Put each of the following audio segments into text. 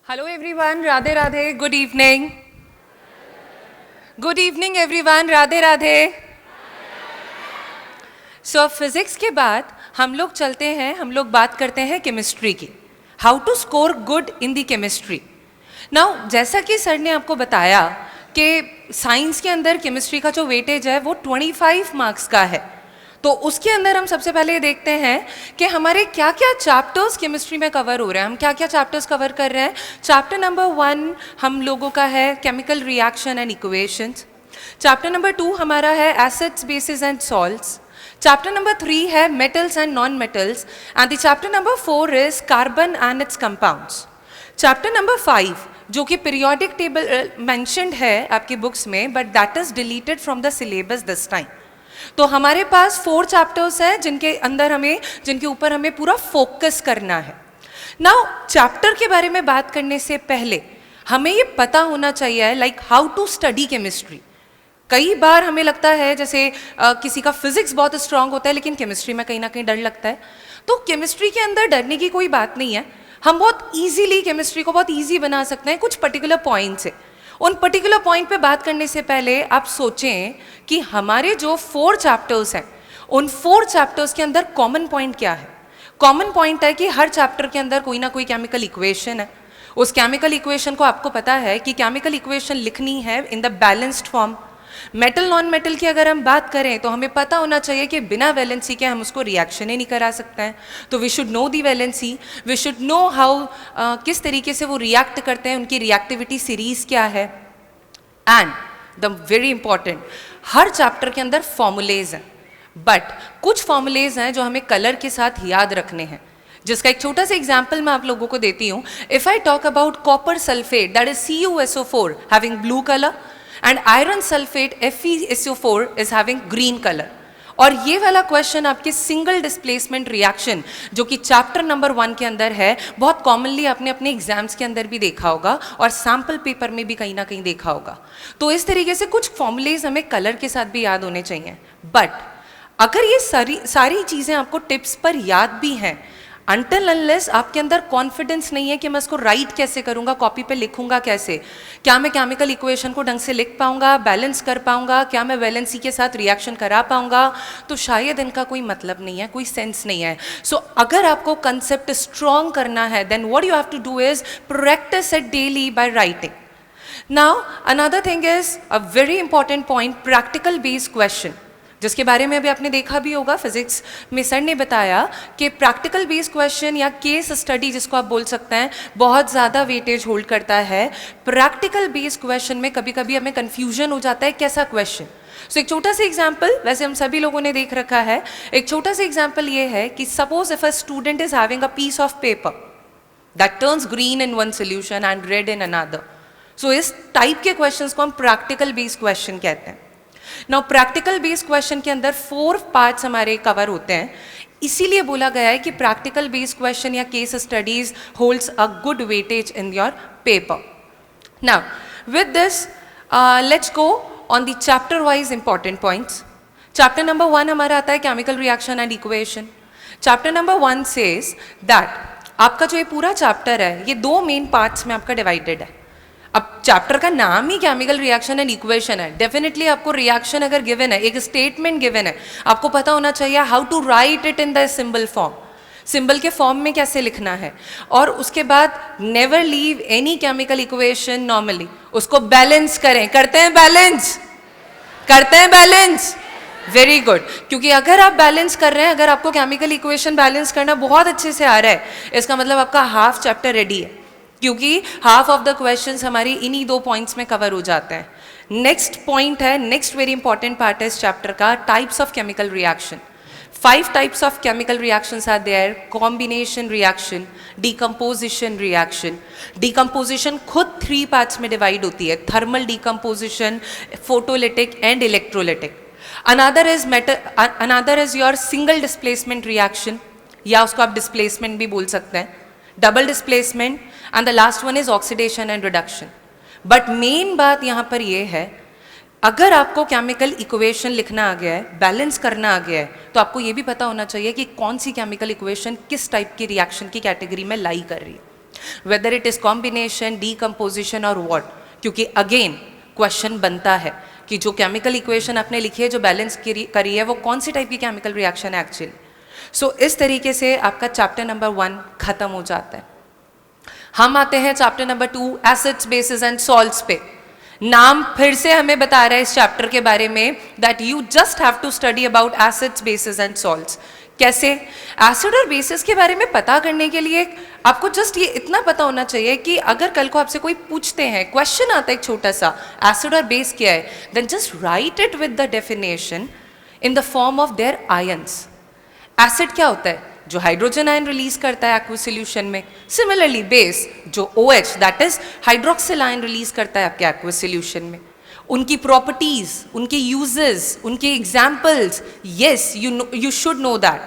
Hello everyone, Radhe Radhe, good evening. Good evening everyone, Radhe Radhe. So physics के बाद हम लोग चलते हैं, हम लोग बात करते हैं केमिस्ट्री की. How to score good in the chemistry. Now जैसा कि सर ने आपको बताया कि साइंस के अंदर केमिस्ट्री का जो वेटेज है वो 25 मार्क्स का है. तो उसके अंदर हम सबसे पहले ये देखते हैं कि हमारे क्या क्या चैप्टर्स केमिस्ट्री में कवर हो रहे हैं, हम क्या क्या चैप्टर्स कवर कर रहे हैं. चैप्टर नंबर 1 हम लोगों का है chemical reaction and equations. Chapter number 2 हमारा है acids bases and salts. Chapter number 3 है metals and non metals and the chapter number 4 is carbon and it's compounds. Chapter number 5 जो कि पीरियोडिक टेबल मेंशन्ड है आपकी बुक्स में but that is deleted from the syllabus this time. तो हमारे पास 4 chapters हैं जिनके ऊपर हमें पूरा फोकस करना है. नाउ चैप्टर के बारे में बात करने से पहले हमें ये पता होना चाहिए like how to study chemistry. कई बार हमें लगता है जैसे किसी का फिजिक्स बहुत स्ट्रांग होता है लेकिन केमिस्ट्री में कहीं ना कहीं डर लगता है. तो केमिस्ट्री के अंदर डरने की कोई बात नहीं है. हम बहुत ईजीली केमिस्ट्री को बहुत ईजी बना सकते हैं कुछ पर्टिकुलर पॉइंट से. उन पर्टिकुलर पॉइंट पे बात करने से पहले आप सोचें कि हमारे जो 4 चैप्टर्स हैं उन 4 चैप्टर्स के अंदर कॉमन पॉइंट क्या है. कॉमन पॉइंट है कि हर चैप्टर के अंदर कोई ना कोई केमिकल इक्वेशन है. उस केमिकल इक्वेशन को आपको पता है कि केमिकल इक्वेशन लिखनी है in the balanced form. Metal non metal की अगर हम बात करें तो हमें पता होना चाहिए कि बिना वैलेंसी के हम उसको रिएक्शन ही नहीं करा सकते हैं. तो we should know the valency, we should know how किस तरीके से वो रिएक्ट करते हैं, उनकी रिएक्टिविटी सीरीज क्या है. And the very important, her chapter के अंदर फॉर्मूलेज हैं बट कुछ फॉर्मूलेज हैं जो हमें कलर के साथ याद रखने हैं, जिसका एक छोटा सा एग्जाम्पल मैं आप लोगों को देती हूँ. If I talk about copper sulphate that is CuSO4 having blue colour and iron sulfate FeSO4 is having green color. और ये वाला क्वेश्चन आपके सिंगल डिस्प्लेसमेंट रिएक्शन जो कि चैप्टर नंबर 1 के अंदर है बहुत कॉमनली आपने अपने एग्जाम्स के अंदर भी देखा होगा और सैम्पल पेपर में भी कहीं ना कहीं देखा होगा. तो इस तरीके से कुछ फॉर्मुलेज हमें कलर के साथ भी याद होने चाहिए. बट अगर ये सारी चीज़ें आपको टिप्स पर याद भी हैं, अनटिल अनलेस आपके अंदर कॉन्फिडेंस नहीं है कि मैं इसको राइट कैसे करूंगा, कॉपी पे लिखूंगा कैसे, क्या मैं केमिकल इक्वेशन को ढंग से लिख पाऊंगा, बैलेंस कर पाऊंगा, क्या मैं वैलेंसी के साथ रिएक्शन करा पाऊंगा, तो शायद इनका कोई मतलब नहीं है, कोई सेंस नहीं है. सो अगर आपको कंसेप्ट स्ट्रॉन्ग करना है then what you have to do is practise it daily by writing. Now another thing is a very important point, practical based question, जिसके बारे में अभी आपने देखा भी होगा. फिजिक्स में सर ने बताया कि प्रैक्टिकल बेस्ड क्वेश्चन या केस स्टडी जिसको आप बोल सकते हैं बहुत ज़्यादा वेटेज होल्ड करता है. प्रैक्टिकल बेस्ड क्वेश्चन में कभी कभी हमें कन्फ्यूजन हो जाता है कैसा क्वेश्चन. सो एक छोटा सा एग्जाम्पल, वैसे हम सभी लोगों ने देख रखा है, एक छोटा सा एग्जाम्पल ये है कि suppose if a student is having a piece of paper that turns green in one solution and red in another. So इस टाइप के क्वेश्चंस को हम प्रैक्टिकल बेस्ड क्वेश्चन कहते हैं. नाउ प्रैक्टिकल बेस्ड क्वेश्चन के अंदर 4 पार्ट्स हमारे cover होते हैं. इसीलिए बोला गया है कि प्रैक्टिकल बेस्ड क्वेश्चन या case studies holds a good weightage in your paper. Now with this let's go on the chapter wise important points. Chapter number 1 हमारा आता है chemical reaction and equation. Chapter number 1 says that आपका जो ये पूरा chapter है ये 2 main parts में आपका डिवाइडेड है. अब चैप्टर का नाम ही केमिकल रिएक्शन एंड इक्वेशन है. डेफिनेटली आपको रिएक्शन अगर गिवन है, एक स्टेटमेंट गिवन है, आपको पता होना चाहिए how to write it in the symbol form, symbol के फॉर्म में कैसे लिखना है. और उसके बाद never leave any chemical equation normally, उसको बैलेंस करें. करते हैं बैलेंस, करते हैं बैलेंस, वेरी गुड. क्योंकि अगर आप बैलेंस कर रहे हैं, अगर आपको केमिकल इक्वेशन बैलेंस करना बहुत अच्छे से आ रहा है, इसका मतलब आपका हाफ चैप्टर रेडी है, क्योंकि हाफ ऑफ द क्वेश्चंस हमारी इन्हीं 2 पॉइंट्स में कवर हो जाते हैं. नेक्स्ट पॉइंट है, नेक्स्ट वेरी इंपॉर्टेंट पार्ट है इस चैप्टर का, types of chemical reaction. 5 types of chemical reactions are there. Combination reaction, decomposition reaction. Decomposition खुद 3 पार्ट्स में डिवाइड होती है, thermal decomposition, photolytic and electrolytic. Another is your single displacement reaction, या उसको आप डिस्प्लेसमेंट भी बोल सकते हैं, double displacement, and the last one is oxidation and reduction. But main बात यहाँ पर ये है, अगर आपको केमिकल इक्वेशन लिखना आ गया है, बैलेंस करना आ गया है, तो आपको ये भी पता होना चाहिए कि कौन सी केमिकल इक्वेशन किस टाइप की रिएक्शन की कैटेगरी में लाई कर रही है. Whether it is combination, decomposition और वॉट, क्योंकि अगेन क्वेश्चन बनता है कि जो केमिकल इक्वेशन आपने लिखी है, जो बैलेंस करी है, वो कौन सी टाइप की केमिकल रिएक्शन है एक्चुअली। सो इस तरीके से आपका चैप्टर नंबर 1 खत्म हो जाता है। हम आते हैं chapter number 2 acids, bases and salts पे। नाम फिर से हमें बता रहा है इस चैप्टर के बारे में that you just have to study about acids, bases and salts. कैसे? एसिड और बेसिस के बारे में पता करने के लिए आपको जस्ट ये इतना पता होना चाहिए कि अगर कल को आपसे कोई पूछते हैं, क्वेश्चन आता है एक छोटा सा, एसिड और बेस क्या है, then just write it with the definition in the form of their ions. Acid क्या होता है? जो हाइड्रोजन आयन रिलीज करता है एक्वस सॉल्यूशन में। सिमिलरली बेस जो OH that is hydroxyl ion release करता है आपके एक्वस सॉल्यूशन में। उनकी प्रॉपर्टीज, उनके यूजेस, उनके examples, yes you should know that.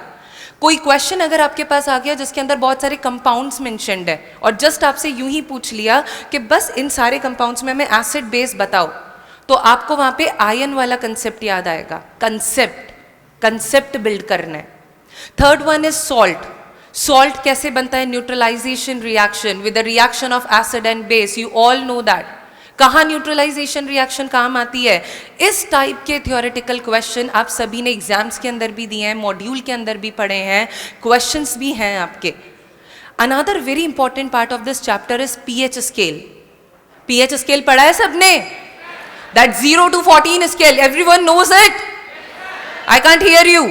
कोई क्वेश्चन अगर आपके पास आ गया जिसके अंदर बहुत सारे कंपाउंड्स मेंशन्ड है और जस्ट आपसे यूं ही पूछ लिया कि बस इन सारे कंपाउंड्स में हमें एसिड बेस बताओ, तो आपको वहां पे आयन वाला कंसेप्ट याद आएगा। कंसेप्ट बिल्ड करना है। Third one is salt. Salt कैसे बनता है? Neutralisation reaction with the reaction of acid and base, you all know that. कहाँ न्यूट्रलाइजेशन रिएक्शन काम आती है? इस टाइप के थियोरेटिकल क्वेश्चन आप सभी ने एग्जाम्स के अंदर भी दिए हैं, मॉड्यूल के अंदर भी पढ़े हैं, क्वेश्चंस भी हैं आपके। Another very important part of this chapter is pH scale. PH scale पढ़ा है सबने? That 0 to 14 scale, everyone knows it? I can't hear you.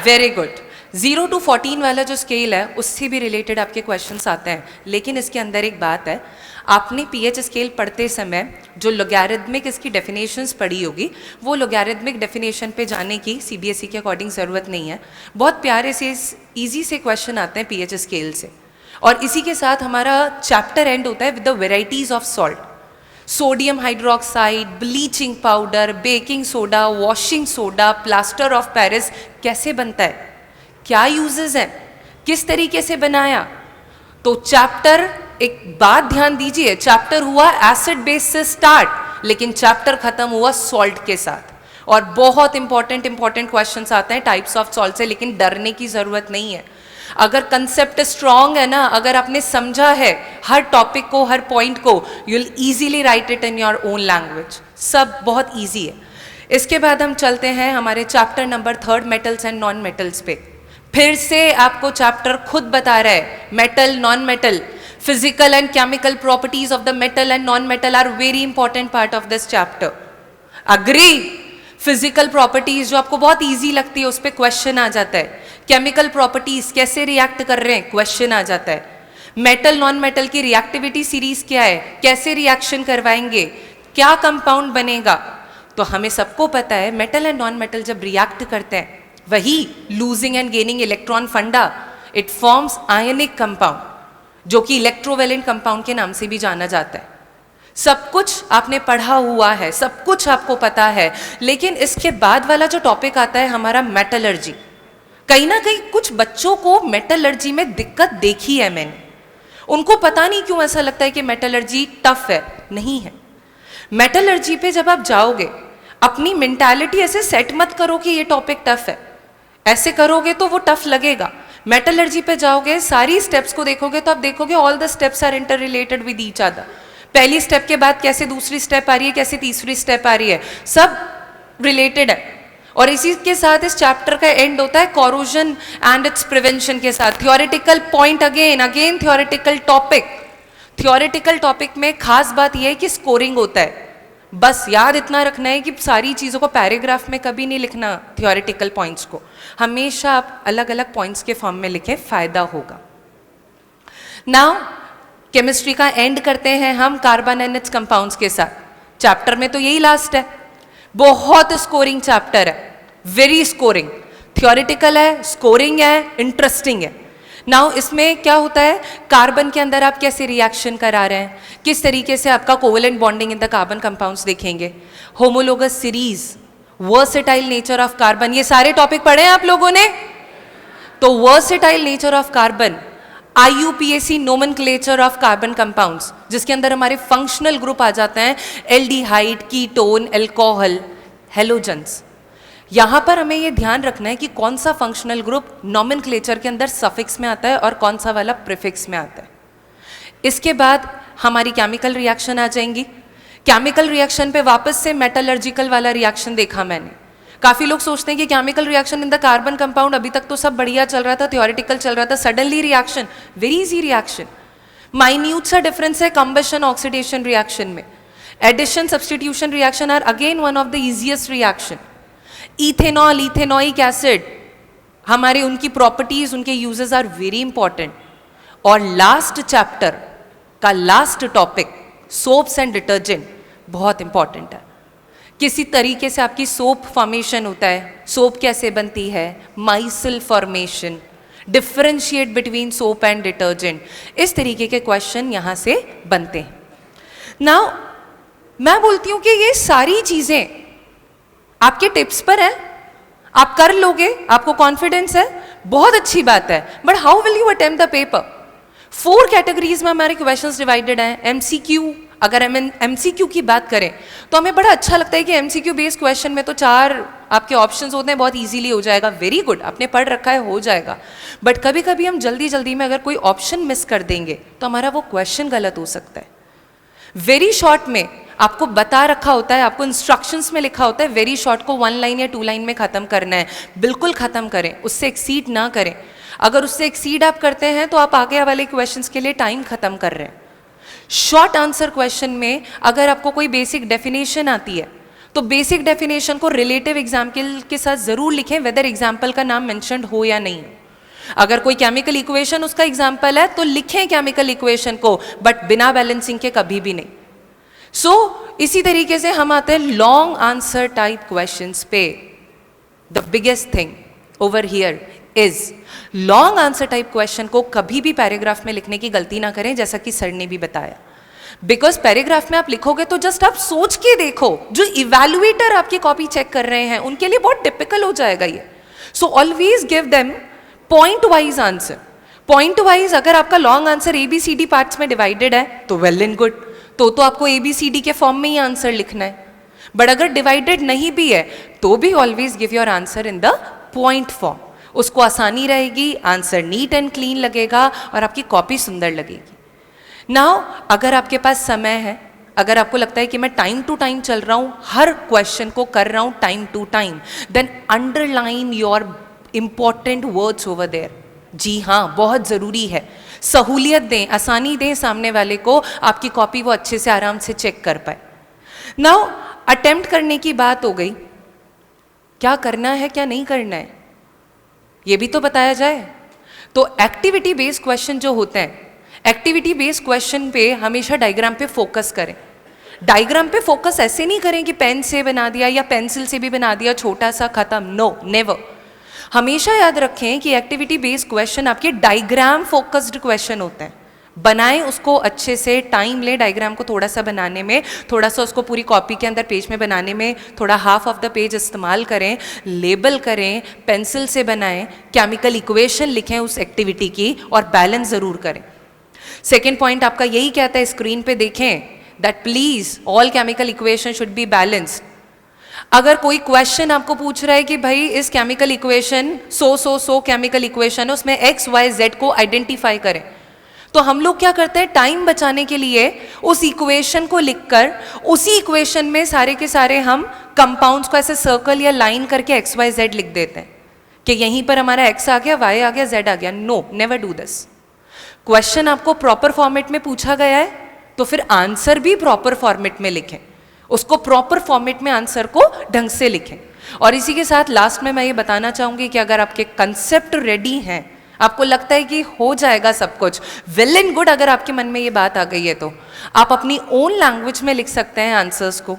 Very good. 0 to 14 वाला जो स्केल है उससे भी रिलेटेड आपके क्वेश्चंस आते हैं, लेकिन इसके अंदर एक बात है, आपने पीएच स्केल पढ़ते समय जो लॉगरिथमिक इसकी डेफिनेशंस पढ़ी होगी, वो लॉगरिथमिक डेफिनेशन पे जाने की सीबीएसई के अकॉर्डिंग ज़रूरत नहीं है। बहुत प्यारे से इजी से क्वेश्चन आते हैं पीएच स्केल से। और इसी के साथ हमारा चैप्टर एंड होता है with the varieties of salt. Sodium hydroxide, bleaching powder, baking soda, washing soda, plaster of Paris कैसे बनता है, क्या यूजेस हैं, किस तरीके से बनाया। तो चैप्टर, एक बात ध्यान दीजिए, चैप्टर हुआ एसिड बेस से स्टार्ट, लेकिन चैप्टर खत्म हुआ सॉल्ट के साथ। और बहुत इंपॉर्टेंट क्वेश्चंस आते हैं टाइप्स ऑफ सॉल्ट से, लेकिन डरने की जरूरत नहीं है। अगर कंसेप्ट स्ट्रांग है ना, अगर आपने समझा है हर टॉपिक को, हर पॉइंट को, you will easily right it in your own language. सब बहुत इजी है। इसके बाद हम चलते हैं हमारे chapter number 3 metals and non metals पे। फिर से आपको चैप्टर खुद बता रहा है metal, non metal, physical and chemical properties of the metal and non metal are very important part of this chapter. Agree? Physical properties जो आपको बहुत इजी लगती है उस पर क्वेश्चन आ जाता है। केमिकल प्रॉपर्टीज कैसे रिएक्ट कर रहे हैं, क्वेश्चन आ जाता है। मेटल नॉन मेटल की रिएक्टिविटी सीरीज क्या है, कैसे रिएक्शन करवाएंगे, क्या कंपाउंड बनेगा। तो हमें सबको पता है मेटल एंड नॉन मेटल जब रिएक्ट करते हैं, वही लूजिंग एंड गेनिंग इलेक्ट्रॉन फंडा, इट फॉर्म्स आयनिक कंपाउंड, जो कि इलेक्ट्रोवेलेंट कंपाउंड के नाम से भी जाना जाता है। सब कुछ आपने पढ़ा हुआ है, सब कुछ आपको पता है, लेकिन इसके बाद वाला जो टॉपिक आता है हमारा मेटलर्जी। कहीं ना कहीं कुछ बच्चों को मेटलर्जी में दिक्कत देखी है मैंने। उनको पता नहीं क्यों ऐसा लगता है कि मेटलर्जी टफ है, नहीं है। मेटलर्जी पे जब आप जाओगे, अपनी मेंटालिटी ऐसे सेट मत करो कि ये टॉपिक टफ है। ऐसे करोगे तो वो टफ लगेगा। मेटलर्जी पे जाओगे, सारी स्टेप्स को देखोगे तो आप देखोगे all the steps are interrelated with each other. पहली स्टेप के बाद कैसे दूसरी स्टेप आ रही है, कैसे तीसरी स्टेप आ रही है, सब रिलेटेड है। और इसी के साथ इस चैप्टर का एंड होता है कॉरोजन एंड इट्स प्रिवेंशन के साथ। Theoretical point, again theoretical topic. Theoretical topic में खास बात यह है कि स्कोरिंग होता है। बस याद इतना रखना है कि सारी चीज़ों को पैराग्राफ में कभी नहीं लिखना, थियोरेटिकल पॉइंट्स को हमेशा आप अलग अलग पॉइंट्स के फॉर्म में लिखें, फायदा होगा। नाउ केमिस्ट्री का एंड करते हैं हम कार्बन एंड इट्स कंपाउंड्स के साथ। चैप्टर में तो यही लास्ट है। बहुत स्कोरिंग चैप्टर है, वेरी स्कोरिंग, थियोरेटिकल है, स्कोरिंग है, इंटरेस्टिंग है। नाउ इसमें क्या होता है, कार्बन के अंदर आप कैसे रिएक्शन करा रहे हैं, किस तरीके से आपका covalent bonding in the carbon compounds देखेंगे, homologous series, versatile nature of carbon, ये सारे टॉपिक पढ़े हैं आप लोगों ने। तो versatile nature of carbon, IUPAC nomenclature of carbon compounds, जिसके अंदर हमारे फंक्शनल ग्रुप आ जाते हैं एल्डिहाइड, कीटोन, एल्कोहल, हेलोजेंस। यहां पर हमें यह ध्यान रखना है कि कौन सा फंक्शनल ग्रुप नोमेनक्लेचर के अंदर सफिक्स में आता है और कौन सा वाला प्रीफिक्स में आता है। इसके बाद हमारी केमिकल रिएक्शन आ जाएंगी। केमिकल रिएक्शन पे वापस से मेटलर्जिकल वाला रिएक्शन देखा मैंने। काफ़ी लोग सोचते हैं कि chemical reaction in the carbon compound, अभी तक तो सब बढ़िया चल रहा था, थियोरेटिकल चल रहा था, suddenly reaction, very easy reaction. Minute सा डिफरेंस है कंबशन ऑक्सीडेशन रिएक्शन में। Addition substitution reaction are again one of the easiest reaction. Ethanol, ethanoic acid, हमारे उनकी प्रॉपर्टीज, उनके यूजेस आर वेरी इंपॉर्टेंट। और लास्ट चैप्टर का last topic soaps and detergent बहुत important है। किसी तरीके से आपकी सोप फॉर्मेशन होता है, सोप कैसे बनती है, micelle formation, differentiate between soap and detergent, इस तरीके के क्वेश्चन यहाँ से बनते हैं। नाउ मैं बोलती हूँ कि ये सारी चीज़ें आपके टिप्स पर है, आप कर लोगे, आपको कॉन्फिडेंस है, बहुत अच्छी बात है। But how will you attempt the paper? 4 categories में हमारे क्वेश्चंस डिवाइडेड हैं। एमसीक्यू, अगर हम एमसीक्यू की बात करें तो हमें बड़ा अच्छा लगता है कि एमसीक्यू बेस्ड क्वेश्चन में तो 4 आपके ऑप्शंस होते हैं, बहुत इजीली हो जाएगा। वेरी गुड, आपने पढ़ रखा है, हो जाएगा। बट कभी कभी हम जल्दी जल्दी में अगर कोई ऑप्शन मिस कर देंगे तो हमारा वो क्वेश्चन गलत हो सकता है। वेरी शॉर्ट में आपको बता रखा होता है, आपको इंस्ट्रक्शंस में लिखा होता है वेरी शॉर्ट को 1 लाइन या 2 लाइन में खत्म करना है। बिल्कुल खत्म करें, उससे एक्सीड ना करें। अगर उससे एक्सीड आप करते हैं तो आप आगे वाले क्वेश्चंस के लिए टाइम खत्म कर रहे हैं। शॉर्ट आंसर क्वेश्चन में अगर आपको कोई बेसिक डेफिनेशन आती है तो बेसिक डेफिनेशन को रिलेटिव एग्जाम्पल के साथ जरूर लिखें, वेदर एग्जाम्पल का नाम मेंशन्ड हो या नहीं। अगर कोई केमिकल इक्वेशन उसका एग्जाम्पल है तो लिखें केमिकल इक्वेशन को, बट बिना बैलेंसिंग के कभी भी नहीं। इसी तरीके से हम आते हैं लॉन्ग आंसर टाइप क्वेश्चंस पे। The biggest thing over here is long answer type question को कभी भी पैराग्राफ में लिखने की गलती ना करें, जैसा कि सर ने भी बताया। बिकॉज पैराग्राफ में आप लिखोगे तो जस्ट आप सोच के देखो, जो इवैल्यूएटर आपकी कॉपी चेक कर रहे हैं उनके लिए बहुत टिपिकल हो जाएगा ये। So always give them point wise answer. Point wise अगर आपका लॉन्ग आंसर ABCD पार्ट्स में डिवाइडेड है तो वेल एंड गुड, तो आपको ABCD के फॉर्म में ही आंसर लिखना है। बट अगर डिवाइडेड नहीं भी है तो भी always give your answer in the point form. उसको आसानी रहेगी, आंसर नीट एंड क्लीन लगेगा और आपकी कॉपी सुंदर लगेगी। नाउ अगर आपके पास समय है, अगर आपको लगता है कि मैं टाइम टू टाइम चल रहा हूँ, हर क्वेश्चन को कर रहा हूँ time to time, then underline your important words over there. जी हाँ, बहुत ज़रूरी है। सहूलियत दें, आसानी दें सामने वाले को, आपकी कॉपी वो अच्छे से आराम से चेक कर पाए। नाउ अटेम्प्ट करने की बात हो गई, क्या करना है क्या नहीं करना है ये भी तो बताया जाए। तो एक्टिविटी बेस्ड क्वेश्चन जो होते हैं, एक्टिविटी बेस्ड क्वेश्चन पे हमेशा डायग्राम पे फोकस करें। डायग्राम पे फोकस ऐसे नहीं करें कि पेन से बना दिया या पेंसिल से भी बना दिया, छोटा सा खत्म, नो नेवर। हमेशा याद रखें कि एक्टिविटी बेस्ड क्वेश्चन आपके डायग्राम फोकस्ड क्वेश्चन होते हैं। बनाएं उसको अच्छे से, टाइम लें डायग्राम को थोड़ा सा बनाने में, थोड़ा सा उसको पूरी कॉपी के अंदर पेज में बनाने में, थोड़ा हाफ ऑफ द पेज इस्तेमाल करें, लेबल करें, पेंसिल से बनाएं, केमिकल इक्वेशन लिखें उस एक्टिविटी की और बैलेंस ज़रूर करें। सेकेंड पॉइंट आपका यही कहता है, स्क्रीन पे देखें, that please all chemical equation should be balanced. अगर कोई क्वेश्चन आपको पूछ रहा है कि भाई इस chemical equation so chemical equation है, उसमें XYZ को आइडेंटिफाई करें, तो हम लोग क्या करते हैं, टाइम बचाने के लिए उस इक्वेशन को लिखकर उसी इक्वेशन में सारे के सारे हम कंपाउंड्स को ऐसे सर्कल या लाइन करके XYZ लिख देते हैं कि यहीं पर हमारा X आ गया, Y आ गया, Z आ गया। No, never do this. Question आपको प्रॉपर फॉर्मेट में पूछा गया है तो फिर आंसर भी प्रॉपर फॉर्मेट में लिखें, उसको प्रॉपर फॉर्मेट में आंसर को ढंग से लिखें। और इसी के साथ लास्ट में मैं ये बताना चाहूंगी कि अगर आपके कंसेप्ट रेडी हैं, आपको लगता है कि हो जाएगा सब कुछ, वेल एंड गुड। अगर आपके मन में ये बात आ गई है तो आप अपनी ओन लैंग्वेज में लिख सकते हैं आंसर्स को,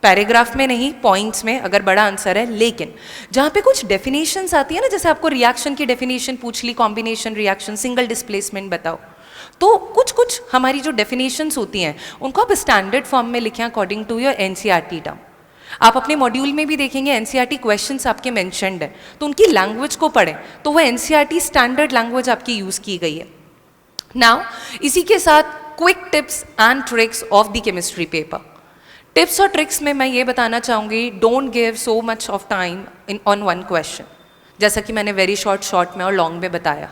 पैराग्राफ में नहीं, पॉइंट्स में अगर बड़ा आंसर है। लेकिन जहाँ पे कुछ डेफिनेशंस आती है ना, जैसे आपको रिएक्शन की डेफिनेशन पूछ ली, कॉम्बिनेशन रिएक्शन, सिंगल डिस्प्लेसमेंट बताओ, तो कुछ कुछ हमारी जो डेफिनेशंस होती हैं उनको आप स्टैंडर्ड फॉर्म में लिखें according to your NCERT term. आप अपने मॉड्यूल में भी देखेंगे NCERT क्वेश्चंस आपके मेंशन्ड है, तो उनकी लैंग्वेज को पढ़ें, तो वह NCERT स्टैंडर्ड लैंग्वेज आपकी यूज़ की गई है। नाउ इसी के साथ quick tips and tricks of the chemistry paper. Tips और ट्रिक्स में मैं ये बताना चाहूँगी, don't give so much of time in on one question, जैसा कि मैंने वेरी शॉर्ट में और लॉन्ग में बताया।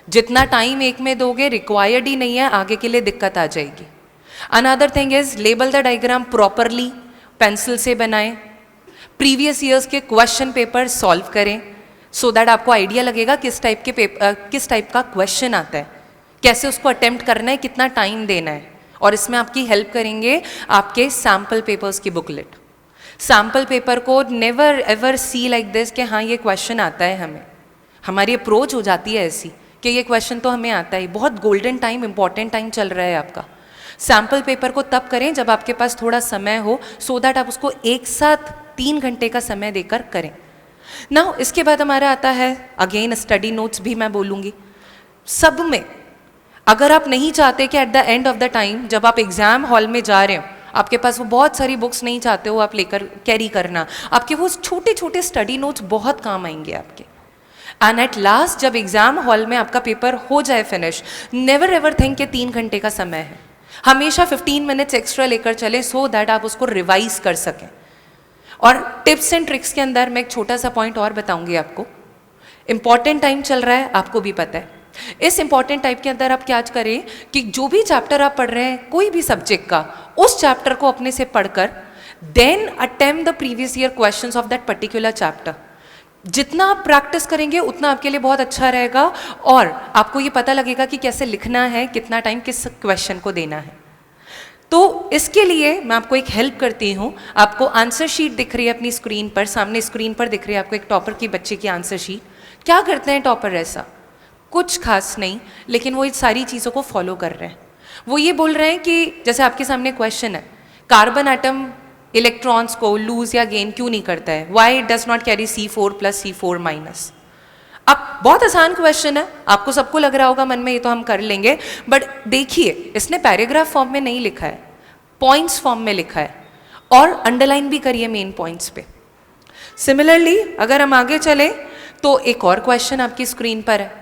जितना टाइम एक में दोगे रिक्वायर्ड ही नहीं है, आगे के लिए दिक्कत आ जाएगी। Another thing is label the diagram properly, pencil से बनाएं, प्रीवियस ईयर्स के क्वेश्चन पेपर सॉल्व करें सो दैट आपको आइडिया लगेगा किस टाइप का क्वेश्चन आता है, कैसे उसको अटेम्प्ट करना है, कितना टाइम देना है। और इसमें आपकी हेल्प करेंगे आपके सैम्पल पेपर्स की बुकलेट। सैम्पल पेपर को never ever see like this कि हाँ ये क्वेश्चन आता है हमें, हमारी अप्रोच हो जाती है ऐसी कि ये क्वेश्चन तो हमें आता है। बहुत गोल्डन टाइम, इंपॉर्टेंट टाइम चल रहा है आपका। सैम्पल पेपर को तब करें जब आपके पास थोड़ा समय हो, सो दैट आप उसको एक साथ 3 घंटे का समय देकर करें। नाउ इसके बाद हमारा आता है अगेन स्टडी नोट्स, भी मैं बोलूँगी सब में। अगर आप नहीं चाहते कि at the end of the time जब आप एग्जाम हॉल में जा रहे हो आपके पास वो बहुत सारी बुक्स नहीं चाहते हो आप लेकर कैरी करना, आपके वो छोटे छोटे स्टडी नोट्स बहुत काम आएंगे आपके। एंड एट लास्ट जब एग्जाम हॉल में आपका पेपर हो जाए फिनिश, नेवर एवर थिंक कि 3 घंटे का समय है, हमेशा 15 मिनट्स एक्स्ट्रा लेकर चले सो दैट आप उसको रिवाइज कर सकें। और टिप्स एंड ट्रिक्स के अंदर मैं एक छोटा सा पॉइंट और बताऊंगी आपको। इंपॉर्टेंट टाइम चल रहा है, आपको भी पता है। इस इंपॉर्टेंट टाइप के अंदर आप क्या करें कि जो भी चैप्टर आप पढ़ रहे हैं कोई भी सब्जेक्ट का, उस चैप्टर को अपने से पढ़कर then attempt the previous year questions of that particular chapter. जितना आप प्रैक्टिस करेंगे उतना आपके लिए बहुत अच्छा रहेगा और आपको ये पता लगेगा कि कैसे लिखना है, कितना टाइम किस क्वेश्चन को देना है। तो इसके लिए मैं आपको एक हेल्प करती हूँ। आपको आंसर शीट दिख रही है अपनी स्क्रीन पर, सामने स्क्रीन पर दिख रही है आपको एक टॉपर की बच्चे की आंसर शीट। क्या करते हैं टॉपर? ऐसा कुछ खास नहीं, लेकिन वो इन सारी चीज़ों को फॉलो कर रहे हैं। वो ये बोल रहे हैं कि जैसे आपके सामने क्वेश्चन है, कार्बन एटम इलेक्ट्रॉन्स को लूज या गेन क्यों नहीं करता है? Why it does not carry C4 + C4-। अब बहुत आसान क्वेश्चन है, आपको सबको लग रहा होगा मन में ये तो हम कर लेंगे, बट देखिए इसने पैराग्राफ फॉर्म में नहीं लिखा है, पॉइंट्स फॉर्म में लिखा है और अंडरलाइन भी करिए मेन पॉइंट्स पे। सिमिलरली अगर हम आगे चले तो एक और क्वेश्चन आपकी स्क्रीन पर है।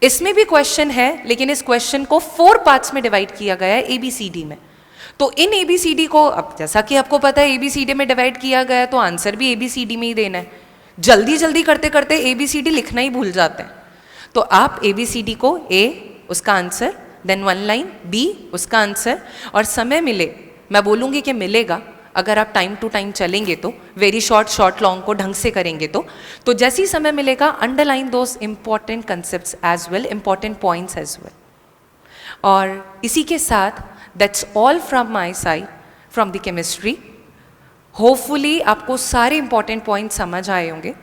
इसमें भी क्वेश्चन है, लेकिन इस क्वेश्चन को 4 पार्ट्स में डिवाइड किया गया है ABCD में। तो इन ABCD को, अब जैसा कि आपको पता है ABCD में डिवाइड किया गया है तो आंसर भी ABCD में ही देना है। जल्दी जल्दी करते करते ABCD लिखना ही भूल जाते हैं। तो आप ABCD को A उसका आंसर, देन 1 लाइन, B उसका आंसर, और समय मिले, मैं बोलूँगी कि मिलेगा अगर आप टाइम टू टाइम चलेंगे तो, वेरी शॉर्ट लॉन्ग को ढंग से करेंगे तो जैसे ही समय मिलेगा underline those important concepts as well, important points as well. और इसी के साथ that's all from my side from the chemistry. Hopefully आपको सारे इंपॉर्टेंट पॉइंट्स समझ आए होंगे।